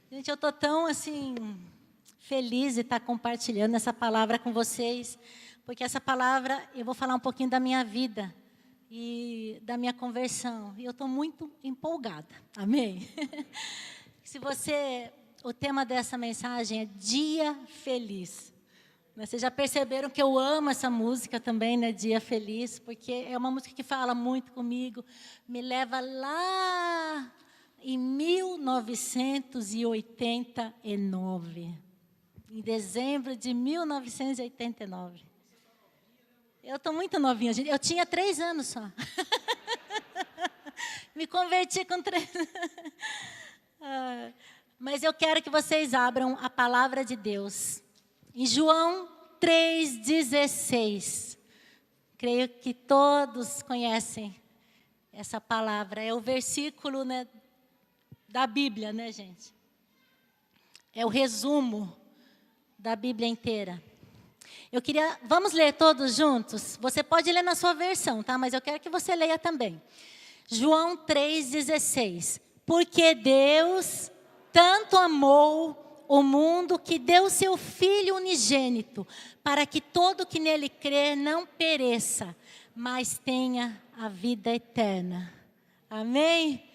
Gente, eu estou tão, assim, feliz de estar compartilhando essa palavra com vocês, porque essa palavra, eu vou falar um pouquinho da minha vida e da minha conversão. E eu estou muito empolgada, amém? Se você, o tema dessa mensagem é Dia Feliz. Vocês já perceberam que eu amo essa música também, né? Dia Feliz, porque é uma música que fala muito comigo, me leva lá em 1989, em dezembro de 1989. Eu estou muito novinha, gente. Eu tinha 3 anos só. Me converti com 3 anos. Mas eu quero que vocês abram a palavra de Deus. Em João 3,16. Creio que todos conhecem essa palavra. É o versículo, né, da Bíblia, né, gente? É o resumo da Bíblia inteira. Vamos ler todos juntos? Você pode ler na sua versão, tá? Mas eu quero que você leia também. João 3,16. Porque Deus tanto amou o mundo que deu seu Filho unigênito, para que todo que nele crer não pereça, mas tenha a vida eterna. Amém?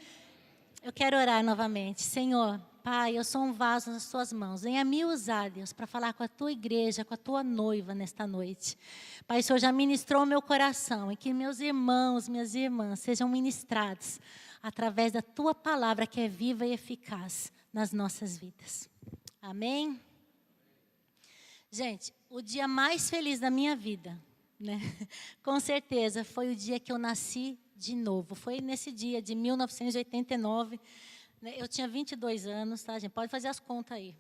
Eu quero orar novamente. Senhor, Pai, eu sou um vaso nas tuas mãos. Venha me usar, Deus, para falar com a tua igreja, com a tua noiva nesta noite. Pai, o Senhor já ministrou o meu coração e que meus irmãos, minhas irmãs sejam ministrados através da tua palavra que é viva e eficaz nas nossas vidas. Amém? Gente, o dia mais feliz da minha vida, né? Com certeza, foi o dia que eu nasci de novo. Foi nesse dia de 1989. Eu tinha 22 anos, tá, gente? Pode fazer as contas aí.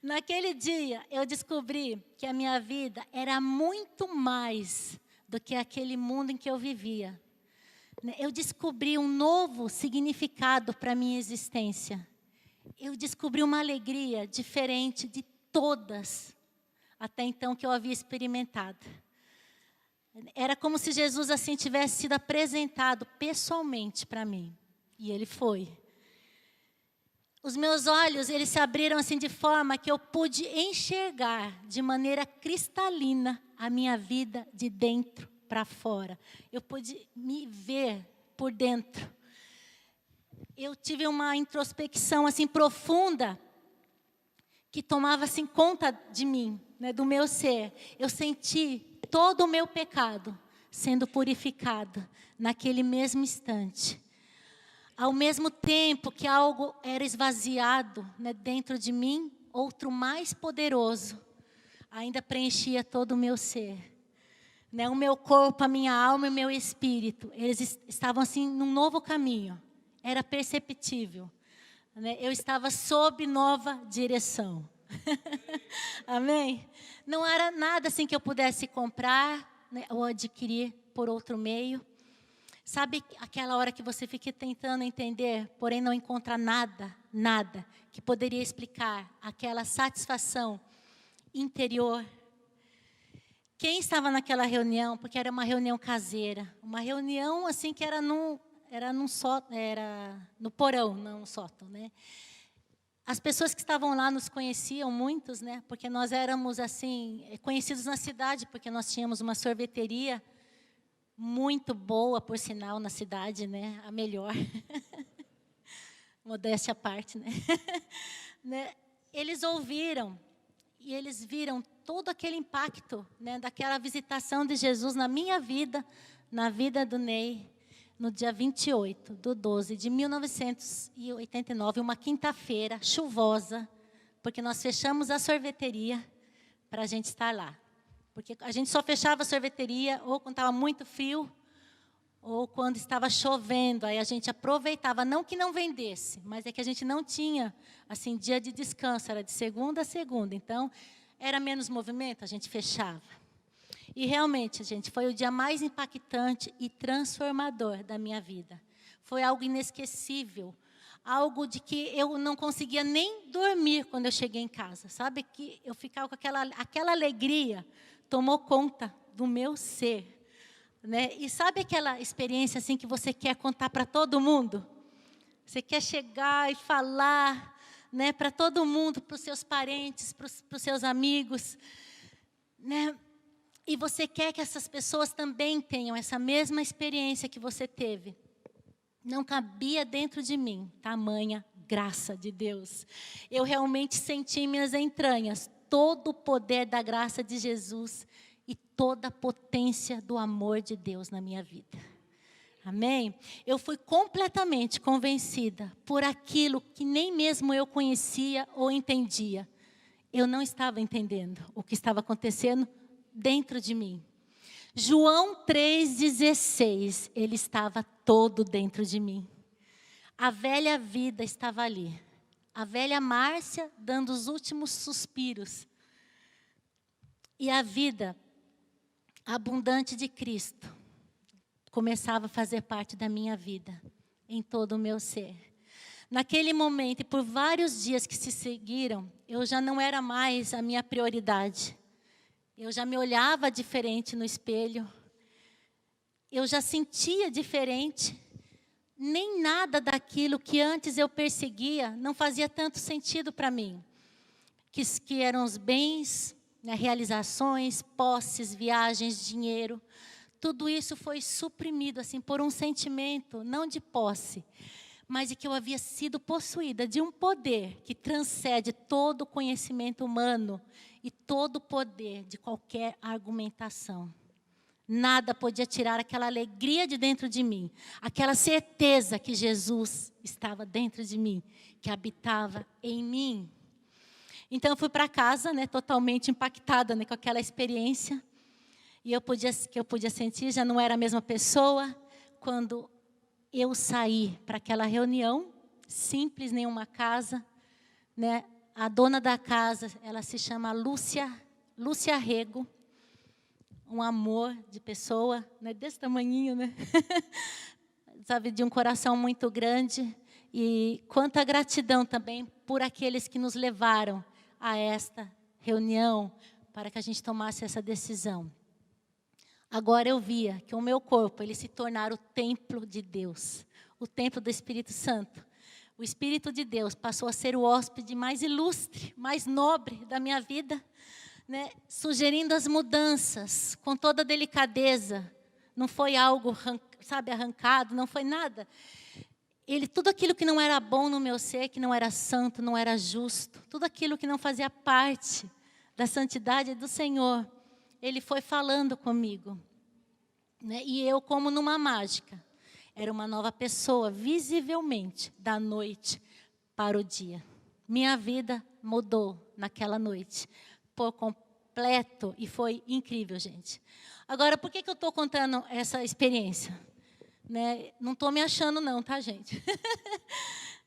Naquele dia, eu descobri que a minha vida era muito mais do que aquele mundo em que eu vivia. Eu descobri um novo significado para a minha existência. Eu descobri uma alegria diferente de todas até então que eu havia experimentado. Era como se Jesus assim tivesse sido apresentado pessoalmente para mim. E ele foi. Os meus olhos, eles se abriram assim de forma que eu pude enxergar de maneira cristalina a minha vida de dentro para fora. Eu pude me ver por dentro. Eu tive uma introspecção assim profunda que tomava assim conta de mim, né, do meu ser. Eu senti todo o meu pecado sendo purificado naquele mesmo instante. Ao mesmo tempo que algo era esvaziado, né, dentro de mim, outro mais poderoso ainda preenchia todo o meu ser. Né, o meu corpo, a minha alma e o meu espírito, eles estavam assim num novo caminho. Era perceptível. Né, eu estava sob nova direção. Amém? Não era nada assim que eu pudesse comprar, né, ou adquirir por outro meio. Sabe aquela hora que você fica tentando entender, porém não encontra nada que poderia explicar aquela satisfação interior? Quem estava naquela reunião, porque era uma reunião caseira, uma reunião assim que era no porão, não no sótão, né? As pessoas que estavam lá nos conheciam, muitos, né? Porque nós éramos assim conhecidos na cidade, porque nós tínhamos uma sorveteria muito boa, por sinal, na cidade, né? A melhor. Modéstia à parte, né? Né? Eles ouviram e eles viram todo aquele impacto, né, daquela visitação de Jesus na minha vida, na vida do Ney, no dia 28/12 de 1989, uma quinta-feira chuvosa, porque nós fechamos a sorveteria para a gente estar lá. Porque a gente só fechava a sorveteria ou quando estava muito frio, ou quando estava chovendo. Aí a gente aproveitava, não que não vendesse, mas é que a gente não tinha assim, dia de descanso, era de segunda a segunda. Então, era menos movimento, a gente fechava. E realmente, gente, foi o dia mais impactante e transformador da minha vida. Foi algo inesquecível. Algo de que eu não conseguia nem dormir quando eu cheguei em casa. Sabe que eu ficava com aquela alegria, tomou conta do meu ser. Né? E sabe aquela experiência assim que você quer contar para todo mundo? Você quer chegar e falar, né, para todo mundo, para os seus parentes, para os seus amigos, né? E você quer que essas pessoas também tenham essa mesma experiência que você teve. Não cabia dentro de mim tamanha graça de Deus. Eu realmente senti em minhas entranhas todo o poder da graça de Jesus e toda a potência do amor de Deus na minha vida. Amém? Eu fui completamente convencida por aquilo que nem mesmo eu conhecia ou entendia. Eu não estava entendendo o que estava acontecendo dentro de mim. João 3,16, ele estava todo dentro de mim. A velha vida estava ali. A velha Márcia dando os últimos suspiros. E a vida abundante de Cristo começava a fazer parte da minha vida, em todo o meu ser. Naquele momento, e por vários dias que se seguiram, eu já não era mais a minha prioridade. Eu já me olhava diferente no espelho. Eu já sentia diferente. Nem nada daquilo que antes eu perseguia não fazia tanto sentido para mim. Que eram os bens, né, realizações, posses, viagens, dinheiro. Tudo isso foi suprimido assim, por um sentimento, não de posse, mas de que eu havia sido possuída de um poder que transcende todo o conhecimento humano e todo o poder de qualquer argumentação. Nada podia tirar aquela alegria de dentro de mim, aquela certeza que Jesus estava dentro de mim, que habitava em mim. Então eu fui para casa, né, totalmente impactada, né, com aquela experiência. E eu podia sentir, já não era a mesma pessoa quando eu saí para aquela reunião, simples, em uma casa, né? A dona da casa, ela se chama Lúcia Rego, um amor de pessoa, né? Desse tamanhinho, né? Sabe, de um coração muito grande. E quanta gratidão também por aqueles que nos levaram a esta reunião, para que a gente tomasse essa decisão. Agora eu via que o meu corpo, ele se tornara o templo de Deus, o templo do Espírito Santo. O Espírito de Deus passou a ser o hóspede mais ilustre, mais nobre da minha vida, né? Sugerindo as mudanças com toda delicadeza. Não foi algo, sabe, arrancado, não foi nada. Tudo aquilo que não era bom no meu ser, que não era santo, não era justo, tudo aquilo que não fazia parte da santidade do Senhor, Ele foi falando comigo, né? E eu, como numa mágica, era uma nova pessoa, visivelmente, da noite para o dia. Minha vida mudou naquela noite, por completo, e foi incrível, gente. Agora, por que eu estou contando essa experiência? Né? Não estou me achando não, tá, gente?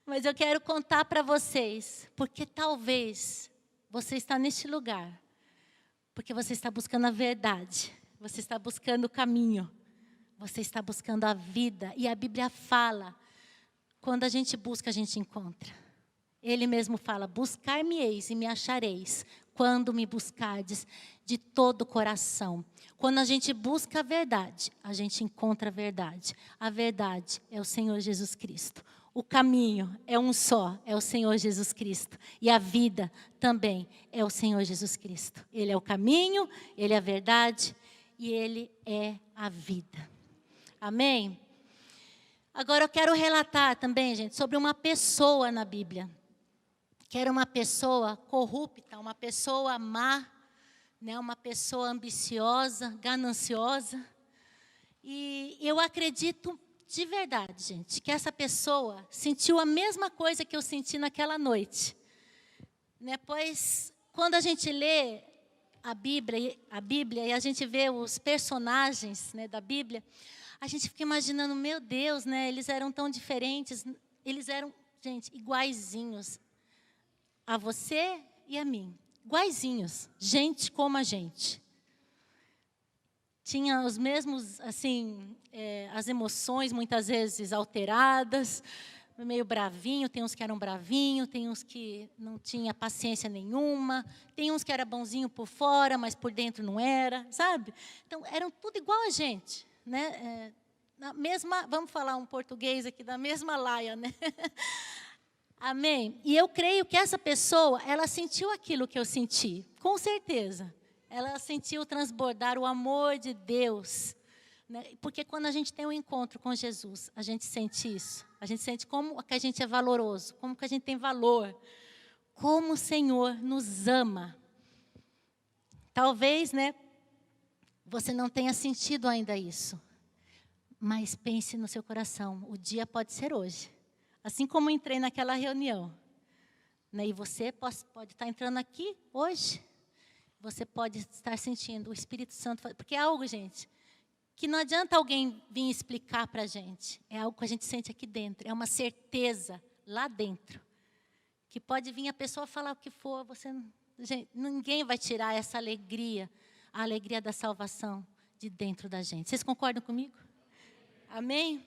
Mas eu quero contar para vocês, porque talvez você está neste lugar, porque você está buscando a verdade, você está buscando o caminho, você está buscando a vida. E a Bíblia fala, quando a gente busca, a gente encontra. Ele mesmo fala, buscar-me-eis e me achareis, quando me buscardes de todo o coração. Quando a gente busca a verdade, a gente encontra a verdade. A verdade é o Senhor Jesus Cristo. O caminho é um só, é o Senhor Jesus Cristo. E a vida também é o Senhor Jesus Cristo. Ele é o caminho, Ele é a verdade e Ele é a vida. Amém? Agora eu quero relatar também, gente, sobre uma pessoa na Bíblia. Que era uma pessoa corrupta, uma pessoa má, né, uma pessoa ambiciosa, gananciosa. E eu acredito de verdade, gente, que essa pessoa sentiu a mesma coisa que eu senti naquela noite. Né, pois, quando a gente lê a Bíblia e a gente vê os personagens, né, da Bíblia, a gente fica imaginando, meu Deus, né, eles eram tão diferentes, eles eram, gente, iguaizinhos a você e a mim. Iguaizinhos, gente como a gente. Tinha os mesmos, assim, as emoções muitas vezes alteradas, meio bravinho, tem uns que eram bravinhos, tem uns que não tinha paciência nenhuma, tem uns que era bonzinho por fora, mas por dentro não era, sabe? Então, eram tudo igual a gente, né? na mesma, vamos falar um português aqui, da mesma laia, né? Amém? E eu creio que essa pessoa, ela sentiu aquilo que eu senti, com certeza. Ela sentiu transbordar o amor de Deus, né? Porque quando a gente tem um encontro com Jesus, a gente sente isso. A gente sente como que a gente é valoroso, como que a gente tem valor, como o Senhor nos ama. Talvez, né, você não tenha sentido ainda isso, mas pense no seu coração, o dia pode ser hoje. Assim como eu entrei naquela reunião, né, e você pode estar entrando aqui hoje, você pode estar sentindo o Espírito Santo, porque é algo, gente, que não adianta alguém vir explicar para a gente, é algo que a gente sente aqui dentro, é uma certeza lá dentro, que pode vir a pessoa falar o que for, gente, ninguém vai tirar essa alegria, a alegria da salvação de dentro da gente. Vocês concordam comigo? Amém?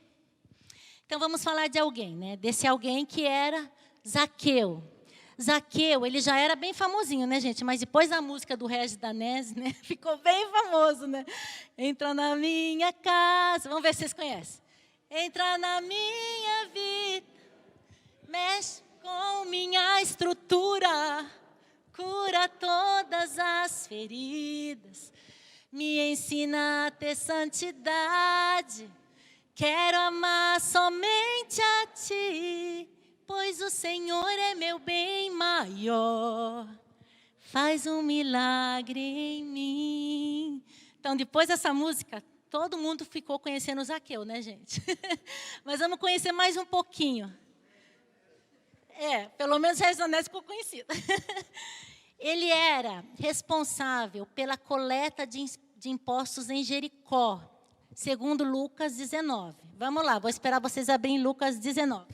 Então vamos falar de alguém, né? Desse alguém que era Zaqueu. Zaqueu, ele já era bem famosinho, né, gente? Mas depois da música do Regis Danese, né? Ficou bem famoso, né? Entra na minha casa. Vamos ver se vocês conhecem. Entra na minha vida, mexe com minha estrutura, cura todas as feridas, me ensina a ter santidade. Quero amar somente a Ti, pois o Senhor é meu bem maior. Faz um milagre em mim. Então, depois dessa música, todo mundo ficou conhecendo o Zaqueu, né, gente? Mas vamos conhecer mais um pouquinho. Pelo menos o Rezonés ficou conhecido. Ele era responsável pela coleta de impostos em Jericó, segundo Lucas 19. Vamos lá, vou esperar vocês abrirem Lucas 19.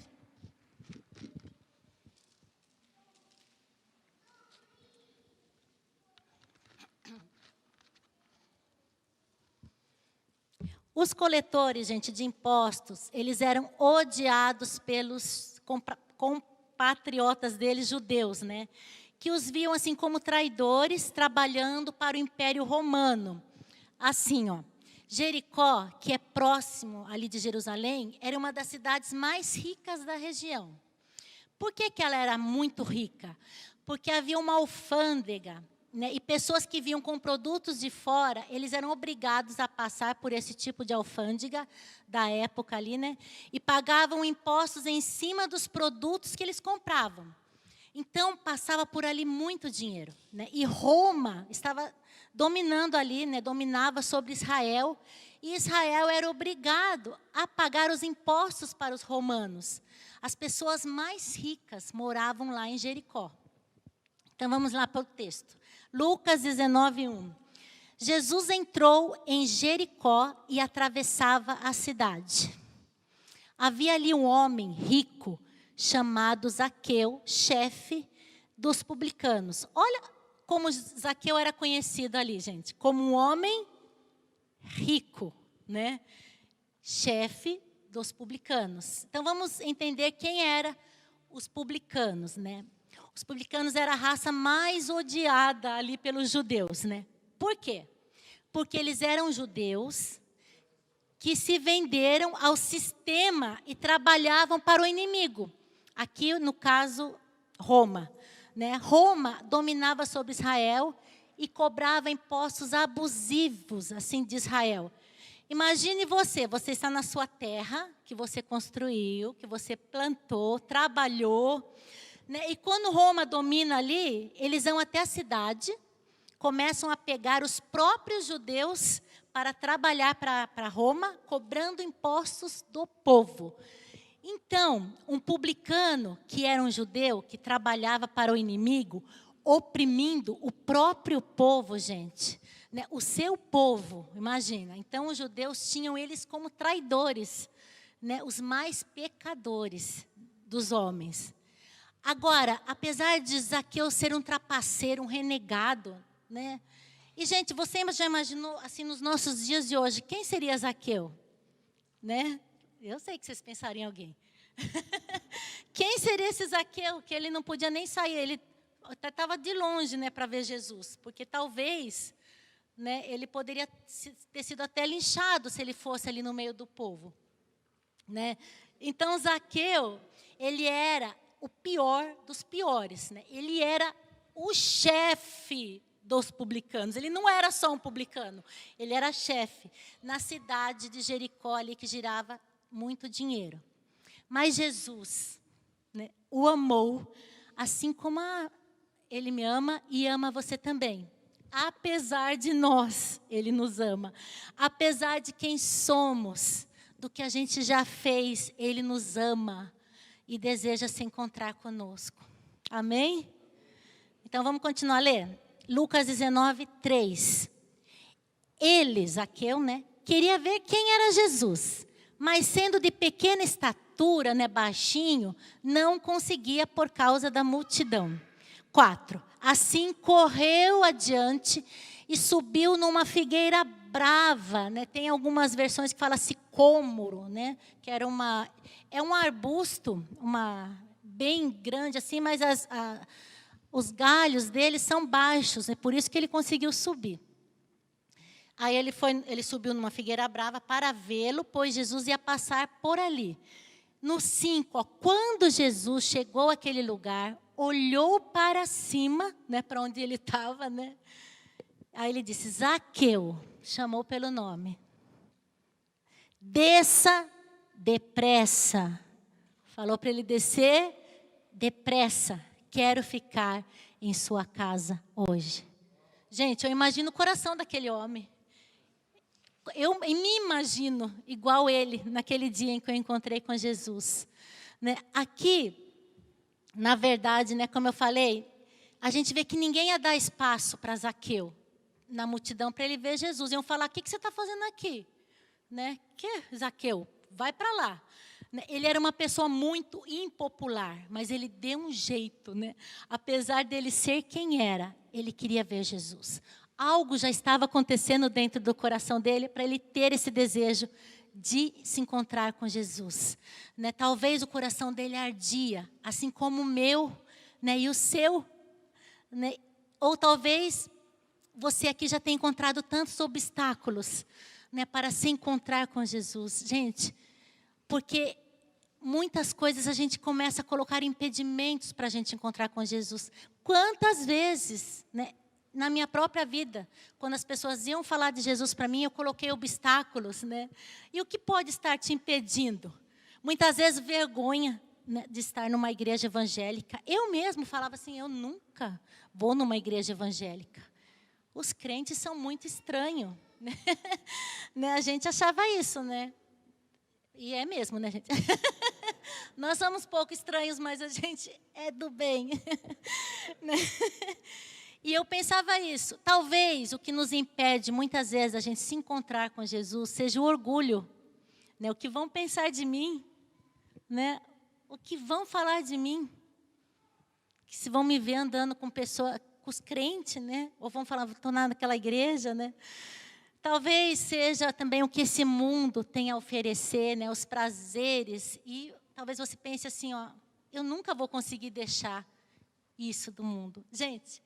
Os coletores, gente, de impostos, eles eram odiados pelos compatriotas deles, judeus, né? Que os viam assim como traidores, trabalhando para o Império Romano. Assim, ó, Jericó, que é próximo ali de Jerusalém, era uma das cidades mais ricas da região. Por que ela era muito rica? Porque havia uma alfândega, né, e pessoas que vinham com produtos de fora, eles eram obrigados a passar por esse tipo de alfândega da época ali, né, e pagavam impostos em cima dos produtos que eles compravam. Então, passava por ali muito dinheiro, né, e Roma estava dominando ali, né, dominava sobre Israel, e Israel era obrigado a pagar os impostos para os romanos. As pessoas mais ricas moravam lá em Jericó. Então, vamos lá para o texto. Lucas 19, 1. Jesus entrou em Jericó e atravessava a cidade. Havia ali um homem rico, chamado Zaqueu, chefe dos publicanos. Olha como Zaqueu era conhecido ali, gente. Como um homem rico, né? Chefe dos publicanos. Então, vamos entender quem eram os publicanos, né? Os publicanos eram a raça mais odiada ali pelos judeus, né? Por quê? Porque eles eram judeus que se venderam ao sistema e trabalhavam para o inimigo. Aqui, no caso, Roma, né? Roma dominava sobre Israel e cobrava impostos abusivos, assim, de Israel. Imagine você está na sua terra, que você construiu, que você plantou, trabalhou, né? E quando Roma domina ali, eles vão até a cidade, começam a pegar os próprios judeus para trabalhar para Roma, cobrando impostos do povo. Então, um publicano, que era um judeu, que trabalhava para o inimigo, oprimindo o próprio povo, gente, né? O seu povo, imagina. Então, os judeus tinham eles como traidores, né? Os mais pecadores dos homens. Agora, apesar de Zaqueu ser um trapaceiro, um renegado, né? E, gente, você já imaginou, assim, nos nossos dias de hoje, quem seria Zaqueu? Né? Eu sei que vocês pensaram em alguém. Quem seria esse Zaqueu, que ele não podia nem sair? Ele estava de longe, né, para ver Jesus. Porque talvez, né, ele poderia ter sido até linchado se ele fosse ali no meio do povo, né? Então Zaqueu, ele era o pior dos piores, né? Ele era o chefe dos publicanos. Ele não era só um publicano, ele era chefe na cidade de Jericó, ali que girava muito dinheiro. Mas Jesus, né, o amou, assim como ele me ama e ama você também. Apesar de nós, ele nos ama. Apesar de quem somos, do que a gente já fez, ele nos ama e deseja se encontrar conosco. Amém? Então vamos continuar a ler. Lucas 19, 3. Ele, Zaqueu, né, queria ver quem era Jesus, mas sendo de pequena estatura, né, baixinho, não conseguia por causa da multidão. 4. Assim correu adiante e subiu numa figueira brava, né? Tem algumas versões que falam sicômoro, né? Que era um arbusto, bem grande assim, mas os galhos dele são baixos, é por isso que ele conseguiu subir. Aí ele subiu numa figueira brava para vê-lo, pois Jesus ia passar por ali. No 5, quando Jesus chegou àquele lugar, olhou para cima, né, para onde ele estava, né? Aí ele disse, Zaqueu, chamou pelo nome. Desça depressa. Falou para ele descer depressa. Quero ficar em sua casa hoje. Gente, eu imagino o coração daquele homem. Eu me imagino igual ele, naquele dia em que eu encontrei com Jesus. Né? Aqui, na verdade, né, como eu falei, a gente vê que ninguém ia dar espaço para Zaqueu, na multidão, para ele ver Jesus. Iam falar, o que você está fazendo aqui? Né? Que, Zaqueu? Vai para lá. Ele era uma pessoa muito impopular, mas ele deu um jeito, né? Apesar dele ser quem era, ele queria ver Jesus. Algo já estava acontecendo dentro do coração dele para ele ter esse desejo de se encontrar com Jesus. Né? Talvez o coração dele ardia, assim como o meu, né? E o seu. Né? Ou talvez você aqui já tenha encontrado tantos obstáculos, né, para se encontrar com Jesus. Gente, porque muitas coisas a gente começa a colocar impedimentos para a gente encontrar com Jesus. Quantas vezes, né, na minha própria vida, quando as pessoas iam falar de Jesus para mim, eu coloquei obstáculos, né? E o que pode estar te impedindo? Muitas vezes vergonha, né, de estar numa igreja evangélica. Eu mesmo falava assim, eu nunca vou numa igreja evangélica. Os crentes são muito estranhos. Né? A gente achava isso, né? E é mesmo, né, gente? Nós somos pouco estranhos, mas a gente é do bem. Né? E eu pensava isso. Talvez o que nos impede, muitas vezes, a gente se encontrar com Jesus, seja o orgulho. Né? O que vão pensar de mim? Né? O que vão falar de mim? Que se vão me ver andando com os crentes, né? Ou vão falar, estou naquela igreja, né? Talvez seja também o que esse mundo tem a oferecer, né? Os prazeres. E talvez você pense assim, ó, eu nunca vou conseguir deixar isso do mundo. Gente,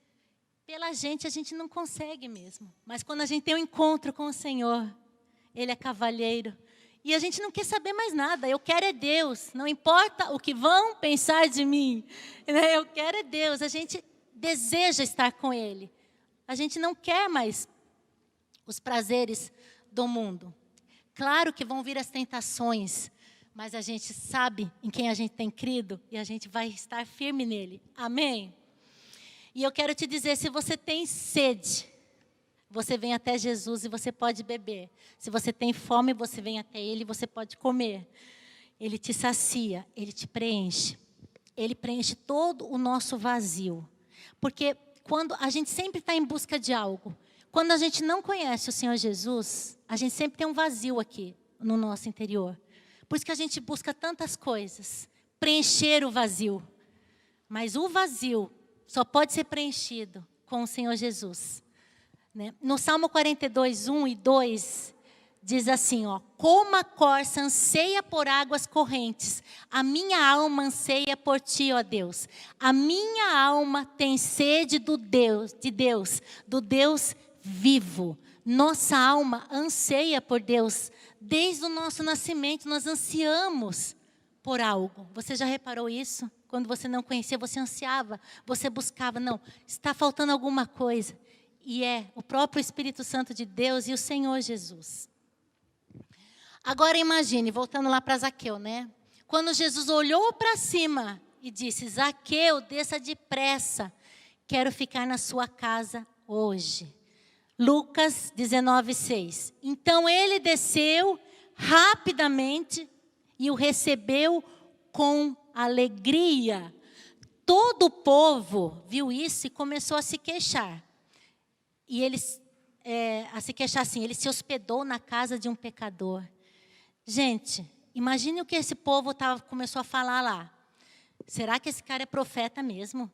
pela gente a gente não consegue mesmo. Mas quando a gente tem um encontro com o Senhor, Ele é cavalheiro. E a gente não quer saber mais nada. Eu quero é Deus. Não importa o que vão pensar de mim. Né? Eu quero é Deus. A gente deseja estar com Ele. A gente não quer mais os prazeres do mundo. Claro que vão vir as tentações, mas a gente sabe em quem a gente tem crido e a gente vai estar firme nele. Amém? E eu quero te dizer, se você tem sede, você vem até Jesus e você pode beber. Se você tem fome, você vem até Ele e você pode comer. Ele te sacia, Ele te preenche. Ele preenche todo o nosso vazio. Porque quando a gente sempre está em busca de algo, quando a gente não conhece o Senhor Jesus, a gente sempre tem um vazio aqui no nosso interior. Por isso que a gente busca tantas coisas, preencher o vazio. Mas o vazio só pode ser preenchido com o Senhor Jesus. Né? No Salmo 42, 1 e 2, diz assim, ó, como a corça anseia por águas correntes, a minha alma anseia por ti, ó Deus. A minha alma tem sede do Deus vivo. Nossa alma anseia por Deus. Desde o nosso nascimento, nós ansiamos por algo. Você já reparou isso? Quando você não conhecia, você ansiava, você buscava. Não, está faltando alguma coisa. E é o próprio Espírito Santo de Deus e o Senhor Jesus. Agora imagine, voltando lá para Zaqueu, né? Quando Jesus olhou para cima e disse: Zaqueu, desça depressa, quero ficar na sua casa hoje. Lucas 19:6. Então ele desceu rapidamente e o recebeu com alegria. Todo o povo viu isso e começou a se queixar. E eles, a se queixar assim, ele se hospedou na casa de um pecador. Gente, imagine o que esse povo começou a falar lá. Será que esse cara é profeta mesmo?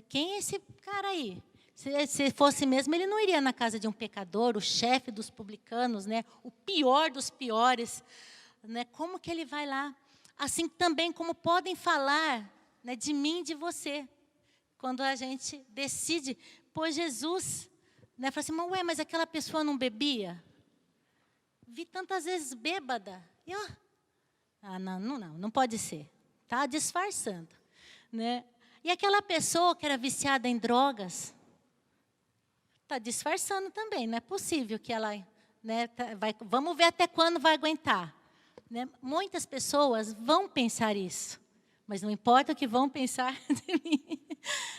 Quem é esse cara aí? Se fosse mesmo, ele não iria na casa de um pecador, o chefe dos publicanos, né? O pior dos piores. Né? Como que ele vai lá? Assim também como podem falar, né, de mim e de você. Quando a gente decide por Jesus. Né? Fala assim, mas aquela pessoa não bebia? Vi tantas vezes bêbada. E, não pode ser. Está disfarçando. Né? E aquela pessoa que era viciada em drogas, está disfarçando também. Não é possível que ela... Né, vamos ver até quando vai aguentar. Né? Muitas pessoas vão pensar isso. Mas não importa o que vão pensar de mim.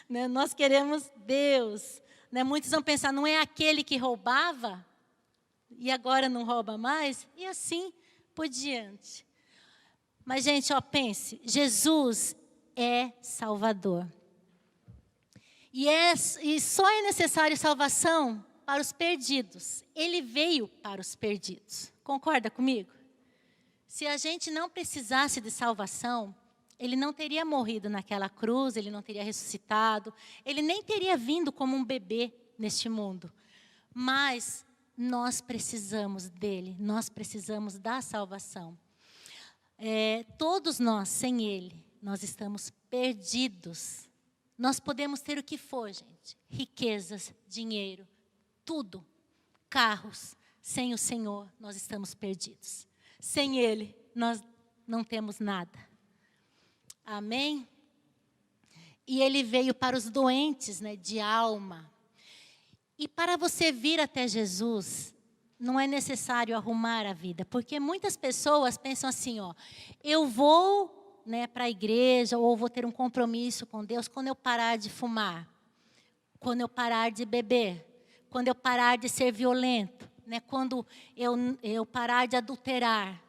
Né? Nós queremos Deus. Né? Muitos vão pensar, não é aquele que roubava? E agora não rouba mais? E assim por diante. Mas, gente, pense, Jesus é Salvador. E só é necessário salvação para os perdidos. Ele veio para os perdidos. Concorda comigo? Se a gente não precisasse de salvação, ele não teria morrido naquela cruz, ele não teria ressuscitado, ele nem teria vindo como um bebê neste mundo. Mas nós precisamos dele, nós precisamos da salvação. Todos nós, sem ele, nós estamos perdidos. Nós podemos ter o que for, gente. Riquezas, dinheiro, tudo. Carros. Sem o Senhor, nós estamos perdidos. Sem ele, nós não temos nada. Amém? E ele veio para os doentes, né, de alma. E para você vir até Jesus, não é necessário arrumar a vida. Porque muitas pessoas pensam assim, eu vou, né, para a igreja, ou vou ter um compromisso com Deus quando eu parar de fumar. Quando eu parar de beber. Quando eu parar de ser violento. Né, quando eu parar de adulterar.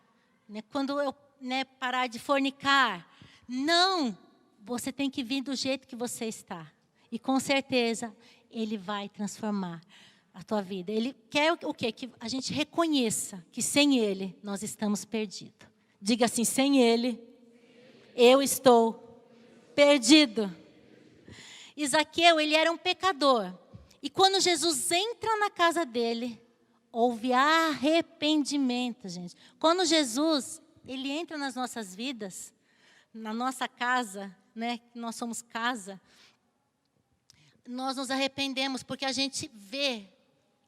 Né, quando eu, né, parar de fornicar. Não, você tem que vir do jeito que você está. E com certeza, ele vai transformar a tua vida. Ele quer o quê? Que a gente reconheça que sem ele, nós estamos perdidos. Diga assim, sem ele, eu estou perdido. E Zaqueu, ele era um pecador. E quando Jesus entra na casa dele, houve arrependimento, gente. Quando Jesus, ele entra nas nossas vidas, na nossa casa, né? Nós somos casa. Nós nos arrependemos porque a gente vê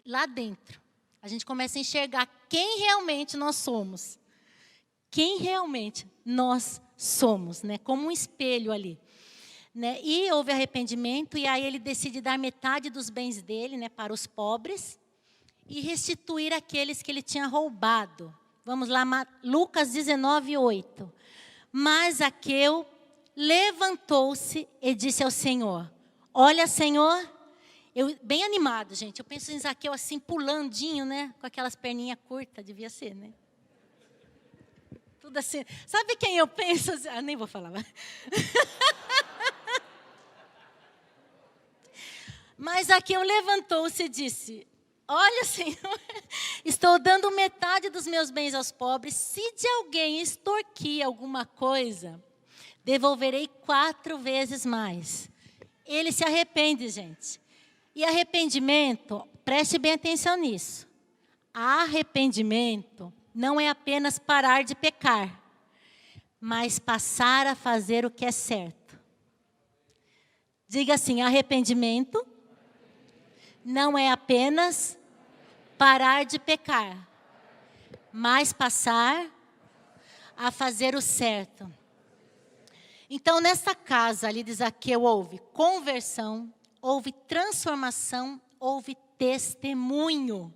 lá dentro. A gente começa a enxergar quem realmente nós somos. Quem realmente nós somos, né? Como um espelho ali. Né? E houve arrependimento e aí ele decide dar metade dos bens dele, né, para os pobres e restituir aqueles que ele tinha roubado. Vamos lá, Lucas 19:8. Mas Zaqueu levantou-se e disse ao Senhor, olha, Senhor, bem animado, gente. Eu penso em Zaqueu assim, pulandinho, né? Com aquelas perninhas curtas, devia ser, né? Tudo assim. Sabe quem eu penso? Nem vou falar. Mas Zaqueu levantou-se e disse, olha, Senhor, estou dando metade dos meus bens aos pobres. Se de alguém extorquir alguma coisa, devolverei 4 vezes mais. Ele se arrepende, gente. E arrependimento, preste bem atenção nisso. Arrependimento não é apenas parar de pecar, mas passar a fazer o que é certo. Diga assim, arrependimento não é apenas parar de pecar, mas passar a fazer o certo. Então, nessa casa ali de Zaqueu houve conversão, houve transformação, houve testemunho.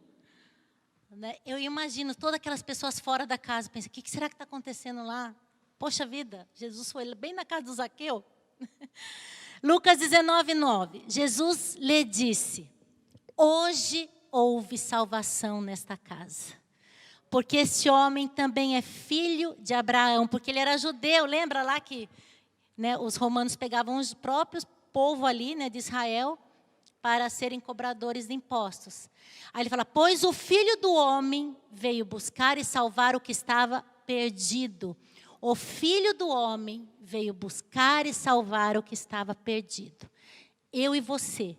Eu imagino todas aquelas pessoas fora da casa, pensam, o que será que está acontecendo lá? Poxa vida, Jesus foi bem na casa do Zaqueu. Lucas 19:9, Jesus lhe disse, hoje houve salvação nesta casa, porque esse homem também é filho de Abraão, porque ele era judeu, lembra lá que os romanos pegavam os próprios povo ali de Israel, para serem cobradores de impostos. Aí ele fala, pois o Filho do Homem veio buscar e salvar o que estava perdido. O Filho do Homem veio buscar e salvar o que estava perdido. Eu e você,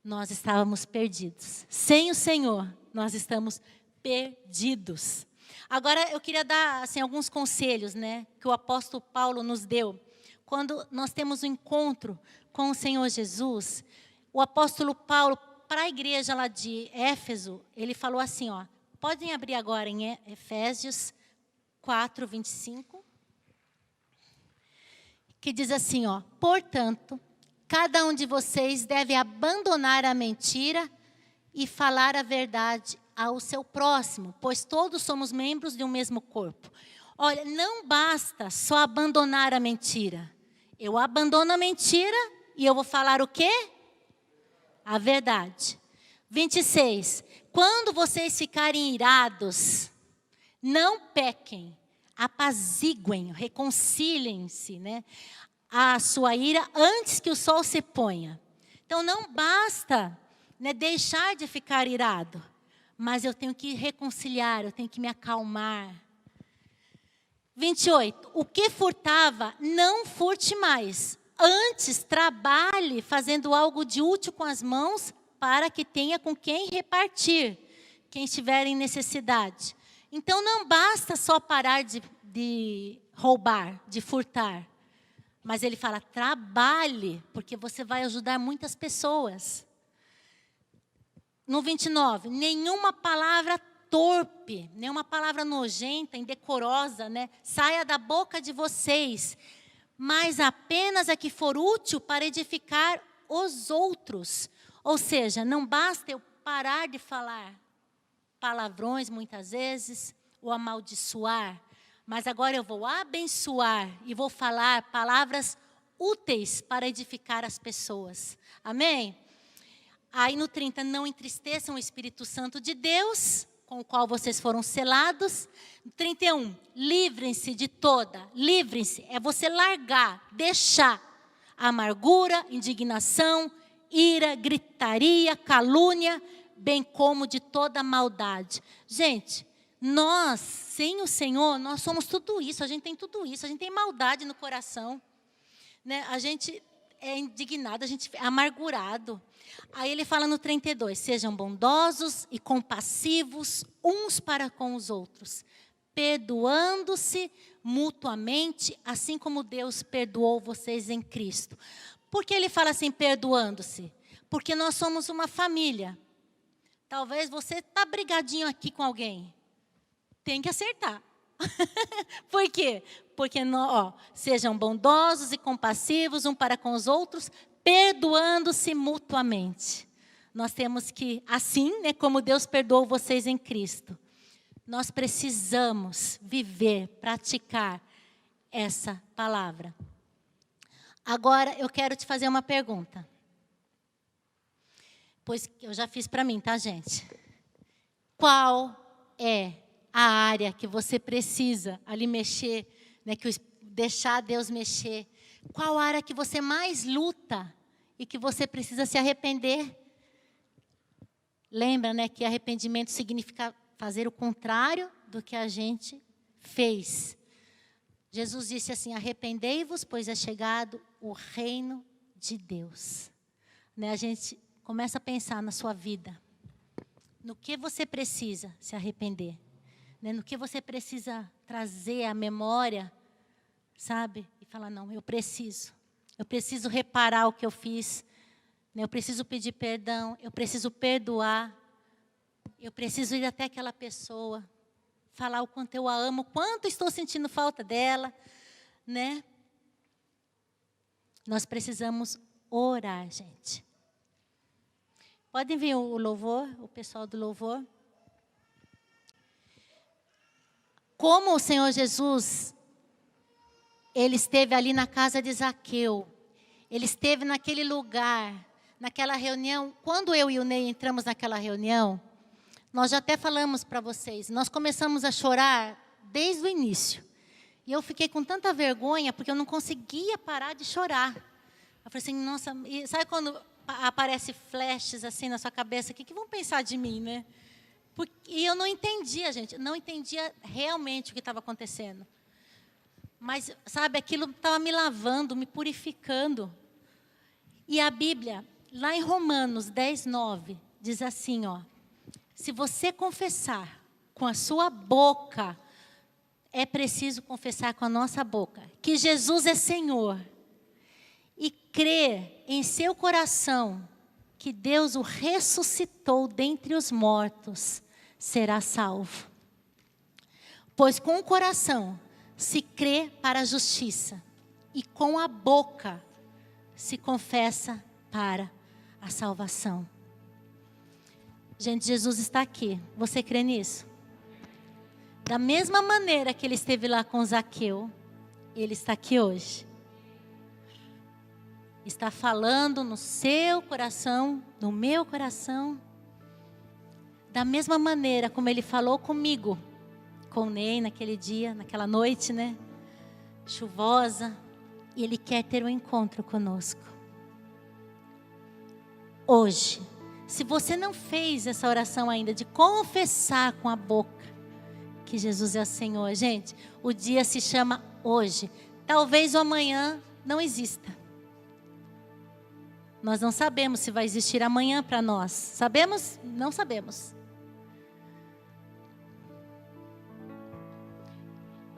nós estávamos perdidos. Sem o Senhor, nós estamos perdidos. Agora, eu queria dar alguns conselhos que o apóstolo Paulo nos deu. Quando nós temos um encontro com o Senhor Jesus, o apóstolo Paulo, para a igreja lá de Éfeso, ele falou assim, podem abrir agora em Efésios 4:25, que diz assim, portanto, cada um de vocês deve abandonar a mentira e falar a verdade ao seu próximo, pois todos somos membros de um mesmo corpo. Olha, não basta só abandonar a mentira. Eu abandono a mentira e eu vou falar o quê? A verdade. 26. Quando vocês ficarem irados, não pequem, apaziguem, reconciliem-se, a sua ira antes que o sol se ponha. Então não basta deixar de ficar irado, mas eu tenho que reconciliar, eu tenho que me acalmar. 28. O que furtava, não furte mais. Antes, trabalhe fazendo algo de útil com as mãos para que tenha com quem repartir, quem estiver em necessidade. Então, não basta só parar de roubar, de furtar. Mas ele fala, trabalhe, porque você vai ajudar muitas pessoas. No 29, nenhuma palavra torpe, nenhuma palavra nojenta, indecorosa, saia da boca de vocês, mas apenas a que for útil para edificar os outros. Ou seja, não basta eu parar de falar palavrões muitas vezes, ou amaldiçoar, mas agora eu vou abençoar e vou falar palavras úteis para edificar as pessoas. Amém? Aí no 30, não entristeçam o Espírito Santo de Deus, com o qual vocês foram selados. 31, livrem-se de toda, livrem-se, é você largar, deixar a amargura, indignação, ira, gritaria, calúnia, bem como de toda maldade. Gente, nós, sem o Senhor, nós somos tudo isso, a gente tem tudo isso, a gente tem maldade no coração, a gente é indignado, a gente é amargurado. Aí ele fala no 32, sejam bondosos e compassivos uns para com os outros, perdoando-se mutuamente, assim como Deus perdoou vocês em Cristo. Por que ele fala assim, perdoando-se? Porque nós somos uma família. Talvez você está brigadinho aqui com alguém. Tem que acertar. Por quê? Porque sejam bondosos e compassivos um para com os outros, perdoando-se mutuamente. Nós temos que, assim, como Deus perdoou vocês em Cristo, nós precisamos viver, praticar essa palavra. Agora, eu quero te fazer uma pergunta. Pois eu já fiz para mim, tá, gente? Qual é a área que você precisa ali mexer, deixar Deus mexer? Qual a área que você mais luta e que você precisa se arrepender? Lembra, que arrependimento significa fazer o contrário do que a gente fez. Jesus disse assim, arrependei-vos, pois é chegado o reino de Deus. A gente começa a pensar na sua vida. No que você precisa se arrepender. No que você precisa trazer à memória, sabe? E falar, não, eu preciso reparar o que eu fiz. Eu preciso pedir perdão, eu preciso perdoar. Eu preciso ir até aquela pessoa, falar o quanto eu a amo, o quanto estou sentindo falta dela, né? Nós precisamos orar, gente. Podem vir o louvor, o pessoal do louvor. Como o Senhor Jesus, Ele esteve ali na casa de Zaqueu. Ele esteve naquele lugar, naquela reunião. Quando eu e o Ney entramos naquela reunião, nós já até falamos para vocês, nós começamos a chorar desde o início. E eu fiquei com tanta vergonha, porque eu não conseguia parar de chorar. Eu falei assim, nossa, e sabe quando aparece flashes assim na sua cabeça, o que vão pensar de mim, né? E eu não entendia, gente, não entendia realmente o que estava acontecendo. Mas, sabe, aquilo estava me lavando, me purificando. E a Bíblia, lá em Romanos 10:9, diz assim, ó. Se você confessar com a sua boca, é preciso confessar com a nossa boca, que Jesus é Senhor, e crer em seu coração que Deus o ressuscitou dentre os mortos, será salvo. Pois com o coração se crê para a justiça, e com a boca se confessa para a salvação. Gente, Jesus está aqui. Você crê nisso? Da mesma maneira que Ele esteve lá com Zaqueu, Ele está aqui hoje. Está falando no seu coração, no meu coração. Da mesma maneira como Ele falou comigo, com o Ney naquele dia, naquela noite, né? Chuvosa. E Ele quer ter um encontro conosco. Hoje. Se você não fez essa oração ainda, de confessar com a boca que Jesus é o Senhor, gente, o dia se chama hoje. Talvez o amanhã não exista. Nós não sabemos se vai existir amanhã para nós. Sabemos? Não sabemos.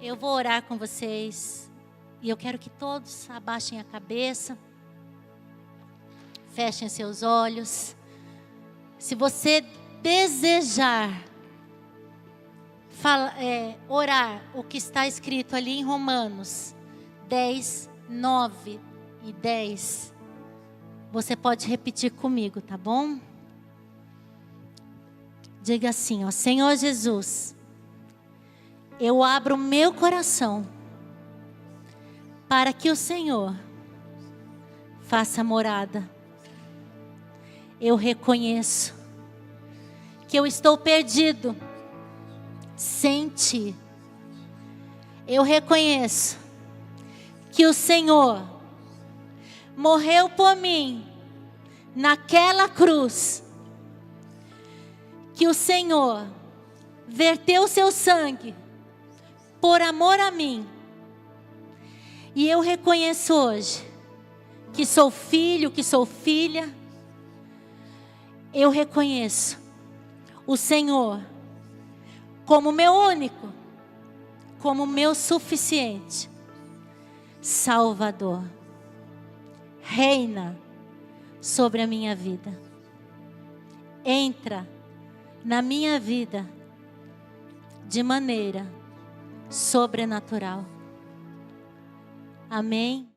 Eu vou orar com vocês. E eu quero que todos abaixem a cabeça. Fechem seus olhos. Se você desejar orar o que está escrito ali em Romanos 10, 9 e 10, você pode repetir comigo, tá bom? Diga assim, ó, Senhor Jesus, eu abro o meu coração para que o Senhor faça morada. Eu reconheço que eu estou perdido sem Ti. Eu reconheço que o Senhor morreu por mim naquela cruz. Que o Senhor verteu seu sangue por amor a mim. E eu reconheço hoje que sou filho, que sou filha. Eu reconheço o Senhor como meu único, como meu suficiente Salvador. Reina sobre a minha vida. Entra na minha vida de maneira sobrenatural. Amém.